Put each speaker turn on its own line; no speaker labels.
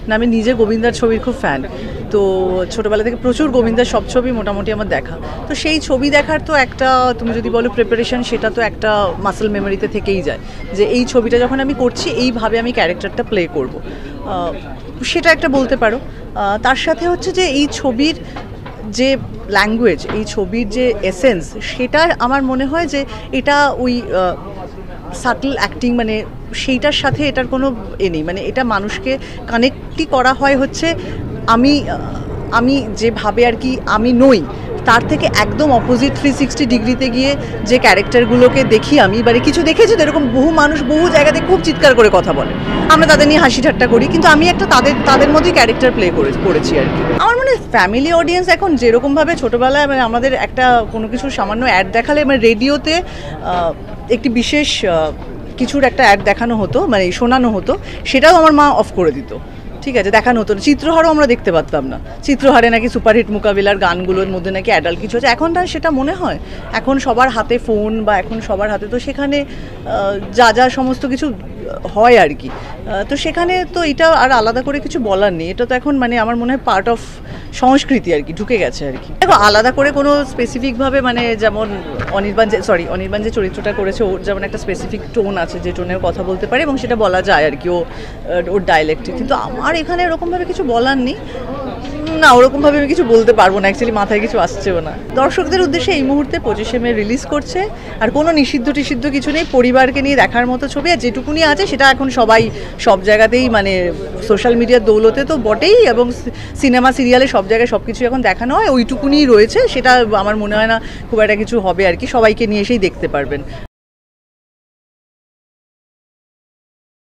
না আমি নিজে গোবিন্দার ছবির খুব ফ্যান, তো ছোটোবেলা থেকে প্রচুর গোবিন্দার সব ছবি মোটামুটি আমার দেখা। তো সেই ছবি দেখার তো একটা, তুমি যদি বলো প্রিপারেশন, সেটা তো একটা মাসল মেমোরিতে থেকেই যায় যে এই ছবিটা যখন আমি করছি এইভাবে আমি ক্যারেক্টারটা প্লে করব, সেটা একটা বলতে পারো। তার সাথে হচ্ছে যে এই ছবির যে ল্যাঙ্গুয়েজ, এই ছবির যে এসেন্স, সেটা আমার মনে হয় যে এটা ওই সাটল অ্যাক্টিং, মানে সেইটার সাথে এটার কোনো নেই, মানে এটা মানুষকে কানেক্টই করা হয় হচ্ছে আমি যেভাবে আর কি আমি নই, তার থেকে একদম অপোজিট 360 ডিগ্রিতে গিয়ে যে ক্যারেক্টারগুলোকে দেখি আমি, এবারে কিছু দেখেছি তো এরকম বহু মানুষ বহু জায়গাতে খুব চিৎকার করে কথা বলে, আমরা তাদের নিয়ে হাসি ঠাট্টা করি, কিন্তু আমি একটা তাদের মধ্যেই ক্যারেক্টার প্লে করেছি আর কি। আমার মনে হয় ফ্যামিলি অডিয়েন্স এখন যেরকমভাবে ছোটোবেলায় মানে আমাদের একটা কোনো কিছু সামান্য অ্যাড দেখালে, মানে রেডিওতে একটি বিশেষ কিছুর একটা অ্যাড দেখানো হতো, মানে শোনানো হতো, সেটাও আমার মা অফ করে দিত, ঠিক আছে, দেখানো হতো না। চিত্রহারও আমরা দেখতে পারতাম না, চিত্রহারে নাকি সুপারহিট মোকাবিলার গানগুলোর মধ্যে নাকি অ্যাডাল্ট কিছু আছে, এখন তার সেটা মনে হয় এখন সবার হাতে ফোন, বা এখন সবার হাতে, তো সেখানে যা সমস্ত কিছু হয় আর কি, তো সেখানে তো এটা আর আলাদা করে কিছু বলার নেই, এটা তো এখন মানে আমার মনে হয় পার্ট অফ সংস্কৃতি আর কি, ঢুকে গেছে আর কি। দেখো আলাদা করে কোনো স্পেসিফিকভাবে, মানে যেমন অনির্বাণ যে চরিত্রটা করেছে, ওর যেমন একটা স্পেসিফিক টোন আছে, যে টোনের কথা বলতে পারে এবং সেটা বলা যায় আর কি, ওর ডায়ালেক্টে, কিন্তু আমার এখানে এরকমভাবে কিছু বলার নেই, না ওরকমভাবে আমি কিছু বলতে পারবো না, অ্যাকচুয়ালি মাথায় কিছু আসছেও না। দর্শকদের উদ্দেশ্যে এই মুহূর্তে 25শে মে রিলিজ করছে, আর কোনো নিষিদ্ধ কিছু নেই, পরিবারকে নিয়ে দেখার মতো ছবি, আর যেটুকুনি আছে সেটা এখন সবাই সব জায়গাতেই, মানে সোশ্যাল মিডিয়ার দৌলতে তো বটেই, এবং সিনেমা সিরিয়ালে সব জায়গায় সব কিছু এখন দেখানো হয়, ওইটুকুনি রয়েছে, সেটা আমার মনে হয় না খুব একটা কিছু হবে আর কি, সবাইকে নিয়ে এসেই দেখতে পারবেন।